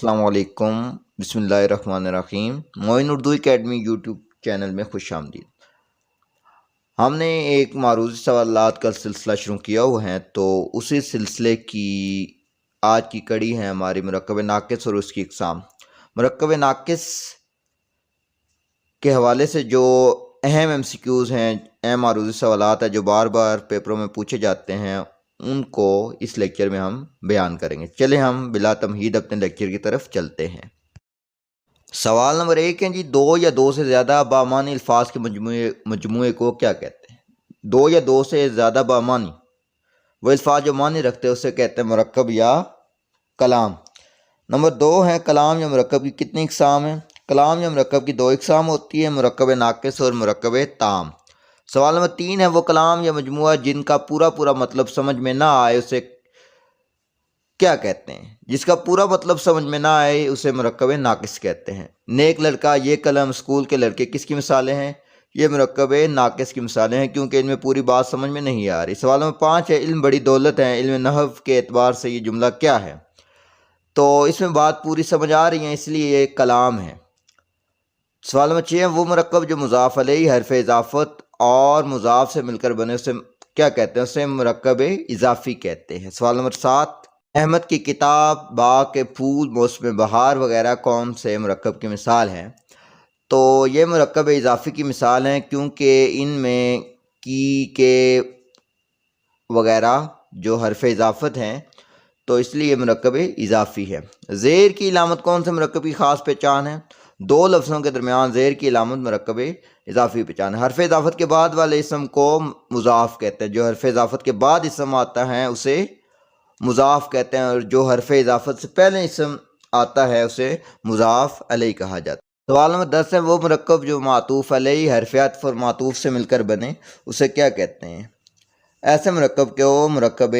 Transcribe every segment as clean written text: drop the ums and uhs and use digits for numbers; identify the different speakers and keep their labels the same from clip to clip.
Speaker 1: السلام علیکم۔ بسم اللہ الرحمن الرحیم۔ معین اردو اکیڈمی یوٹیوب چینل میں خوش آمدید۔ ہم نے ایک معروضی سوالات کا سلسلہ شروع کیا ہوا ہے، تو اسی سلسلے کی آج کی کڑی ہے ہماری مرکب ناقص اور اس کی اقسام۔ مرکب ناقص کے حوالے سے جو اہم MCQs ہیں، اہم معروضی سوالات ہیں جو بار بار پیپروں میں پوچھے جاتے ہیں، ان کو اس لیکچر میں ہم بیان کریں گے۔ چلیں ہم بلا تمہید اپنے لیکچر کی طرف چلتے ہیں۔ سوال نمبر 1 ہے جی، دو یا دو سے زیادہ بامعنی الفاظ کے مجموعے کو کیا کہتے ہیں؟ دو یا دو سے زیادہ بامعنی وہ الفاظ جو معنی رکھتے ہیں اسے کہتے ہیں مرکب یا کلام۔ نمبر 2 ہے کلام یا مرکب کی کتنی اقسام ہیں؟ کلام یا مرکب کی 2 اقسام ہوتی ہیں، مرکب ناقص اور مرکب تام۔ سوال نمبر 3 ہے وہ کلام یا مجموعہ جن کا پورا مطلب سمجھ میں نہ آئے اسے کیا کہتے ہیں؟ جس کا پورا مطلب سمجھ میں نہ آئے اسے مرکب ناقص کہتے ہیں۔ نیک لڑکا، یہ قلم، اسکول کے لڑکے کس کی مثالیں ہیں؟ یہ مرکب ناقص کی مثالیں ہیں کیونکہ ان میں پوری بات سمجھ میں نہیں آ رہی۔ سوال نمبر 5 ہے علم بڑی دولت ہے، علم نحو کے اعتبار سے یہ جملہ کیا ہے؟ تو اس میں بات پوری سمجھ آ رہی ہے، اس لیے یہ کلام ہے۔ سوال نمبر 6 ہے وہ مرکب جو مضاف علیہ، حرف اضافت اور مضاف سے مل کر بنے اسے کیا کہتے ہیں؟ اسے مرکب اضافی کہتے ہیں۔ سوال نمبر 7 احمد کی کتاب، باغ کے پھول، موسم بہار وغیرہ کون سے مرکب کی مثال ہیں؟ تو یہ مرکب اضافی کی مثال ہیں کیونکہ ان میں کی کے وغیرہ جو حرف اضافت ہیں تو اس لیے یہ مرکب اضافی ہے۔ زیر کی علامت کون سے مرکب کی خاص پہچان ہے؟ دو لفظوں کے درمیان زیر کی علامت مرکب اضافی پہچان ہے۔ حرف اضافت کے بعد والے اسم کو مضاف کہتے ہیں، جو حرف اضافت کے بعد اسم آتا ہے اسے مضاف کہتے ہیں، اور جو حرف اضافت سے پہلے اسم آتا ہے اسے مضاف علیہ کہا جاتا ہے۔ سوال نمبر 10 ہے وہ مرکب جو معطوف علیہ، حرف عطف اور معطوف سے مل کر بنے اسے کیا کہتے ہیں؟ ایسے مرکب کو مرکب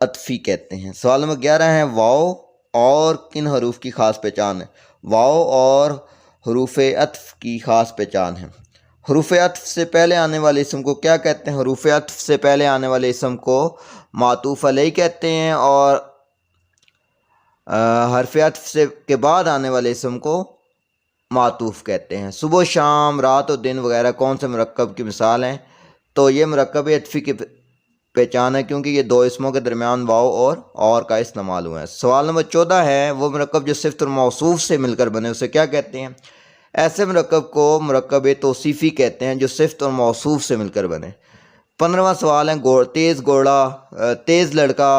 Speaker 1: عطفی کہتے ہیں۔ سوال نمبر 11 ہے واو اور کن حروف کی خاص پہچان ہے؟ واو اور حروف عطف کی خاص پہچان ہے۔ حروف عطف سے پہلے آنے والے اسم کو کیا کہتے ہیں؟ حروف عطف سے پہلے آنے والے اسم کو معطوف علیہ کہتے ہیں، اور حرف عطف سے کے بعد آنے والے اسم کو معطوف کہتے ہیں۔ صبح و شام، رات و دن وغیرہ کون سے مرکب کی مثال ہیں؟ تو یہ مرکب عطفی کی پہچان ہے کیونکہ یہ دو اسموں کے درمیان واو اور کا استعمال ہوا ہے۔ سوال نمبر 14 ہے وہ مرکب جو صفت اور موصوف سے مل کر بنے اسے کیا کہتے ہیں؟ ایسے مرکب کو مرکب توصیفی کہتے ہیں جو صفت اور موصوف سے مل کر بنے۔ 15واں سوال ہے تیز گھوڑا، تیز لڑکا،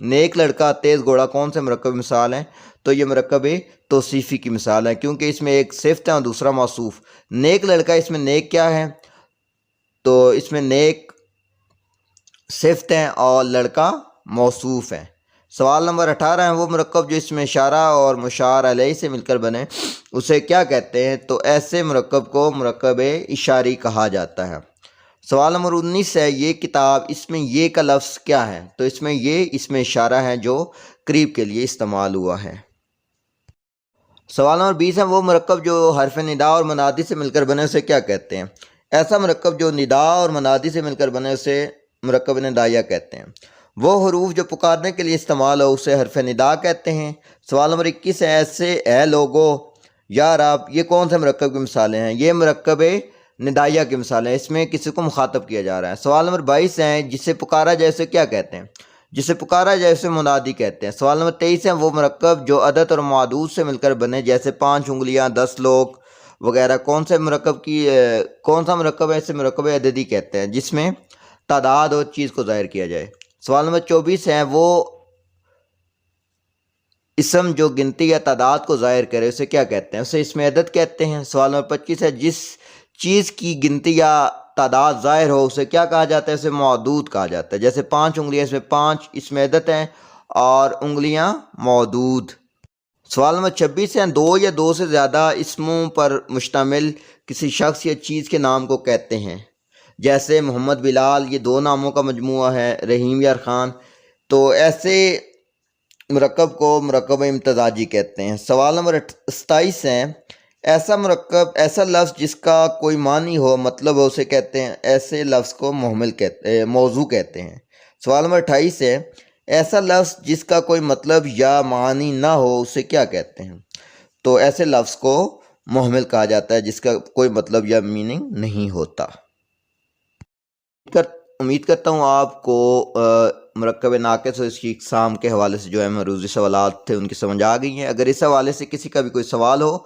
Speaker 1: نیک لڑکا، تیز گھوڑا کون سے مرکب مثال ہیں؟ تو یہ مرکب توصیفی کی مثال ہے کیونکہ اس میں ایک صفت ہے اور دوسرا موصوف۔ نیک لڑکا، اس میں نیک کیا ہے؟ تو اس میں نیک صفت ہے اور لڑکا موصوف ہے۔ سوال نمبر 18 ہے وہ مرکب جو اس میں اشارہ اور مشار علیہ سے مل کر بنے اسے کیا کہتے ہیں؟ تو ایسے مرکب کو مرکب اشاری کہا جاتا ہے۔ سوال نمبر 19 ہے یہ کتاب، اس میں یہ کا لفظ کیا ہے؟ تو اس میں اشارہ ہے جو قریب کے لیے استعمال ہوا ہے۔ سوال نمبر 20 ہے وہ مرکب جو حرف ندا اور منادی سے مل کر بنے اسے کیا کہتے ہیں؟ ایسا مرکب جو ندا اور منادی سے مل کر بنے اسے مرکب ندائیہ کہتے ہیں۔ وہ حروف جو پکارنے کے لیے استعمال ہو اسے حرف ندا کہتے ہیں۔ سوال نمبر 21 ہے ایسے اے لوگو، یا رب، یہ کون سے مرکب کی مثالیں ہیں؟ یہ مرکب ندائیہ کی مثال ہے، اس میں کسی کو مخاطب کیا جا رہا ہے۔ سوال نمبر 22 ہے جسے پکارا جائے اسے کیا کہتے ہیں؟ جسے پکارا جائے اسے منادی کہتے ہیں۔ سوال نمبر 23 ہے وہ مرکب جو عدد اور معدود سے مل کر بنے جیسے 5 انگلیاں، 10 لوگ وغیرہ کون سا مرکب ہے؟ اسے مرکب عددی کہتے ہیں جس میں تعداد اور چیز کو ظاہر کیا جائے۔ سوال نمبر 24 ہے وہ اسم جو گنتی یا تعداد کو ظاہر کرے اسے کیا کہتے ہیں؟ اسے اسم عدد کہتے ہیں۔ سوال نمبر 25 ہے جس چیز کی گنتی یا تعداد ظاہر ہو اسے کیا کہا جاتا ہے؟ اسے معدود کہا جاتا ہے، جیسے 5 انگلیاں، اس میں 5 اسم عدد ہیں اور انگلیاں معدود۔ سوال نمبر 26 ہے دو یا دو سے زیادہ اسموں پر مشتمل کسی شخص یا چیز کے نام کو کہتے ہیں، جیسے محمد بلال، یہ 2 ناموں کا مجموعہ ہے، رحیم یا ارخان، تو ایسے مرکب کو مرکب امتزاجی کہتے ہیں۔ سوال نمبر 27 ہے ایسا لفظ جس کا کوئی معنی ہو، مطلب ہو، اسے کہتے ہیں، ایسے لفظ کو موضوع کہتے ہیں۔ سوال نمبر 28 ہے ایسا لفظ جس کا کوئی مطلب یا معنی نہ ہو اسے کیا کہتے ہیں؟ تو ایسے لفظ کو محمل کہا جاتا ہے جس کا کوئی مطلب یا میننگ نہیں ہوتا۔ امید کرتا ہوں آپ کو مرکب ناقص اور اس کی اقسام کے حوالے سے جو ہے عروضی سوالات تھے ان کی سمجھ آ گئی ہیں۔ اگر اس حوالے سے کسی کا بھی کوئی سوال ہو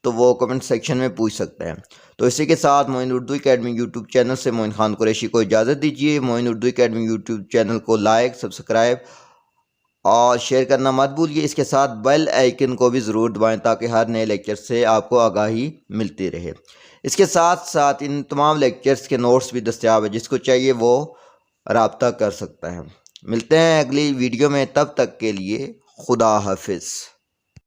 Speaker 1: تو وہ کمنٹ سیکشن میں پوچھ سکتے ہیں۔ تو اسی کے ساتھ معین اردو اکیڈمی یوٹیوب چینل سے معین خان قریشی کو اجازت دیجیے۔ معین اردو اکیڈمی یوٹیوب چینل کو لائک، سبسکرائب اور شیئر کرنا مت بھولیے۔ اس کے ساتھ بیل آئیکن کو بھی ضرور دبائیں تاکہ ہر نئے لیکچر سے آپ کو آگاہی ملتی رہے۔ اس کے ساتھ ساتھ ان تمام لیکچرز کے نوٹس بھی دستیاب ہیں، جس کو چاہیے وہ رابطہ کر سکتا ہے۔ ملتے ہیں اگلی ویڈیو میں، تب تک کے لیے خدا حافظ۔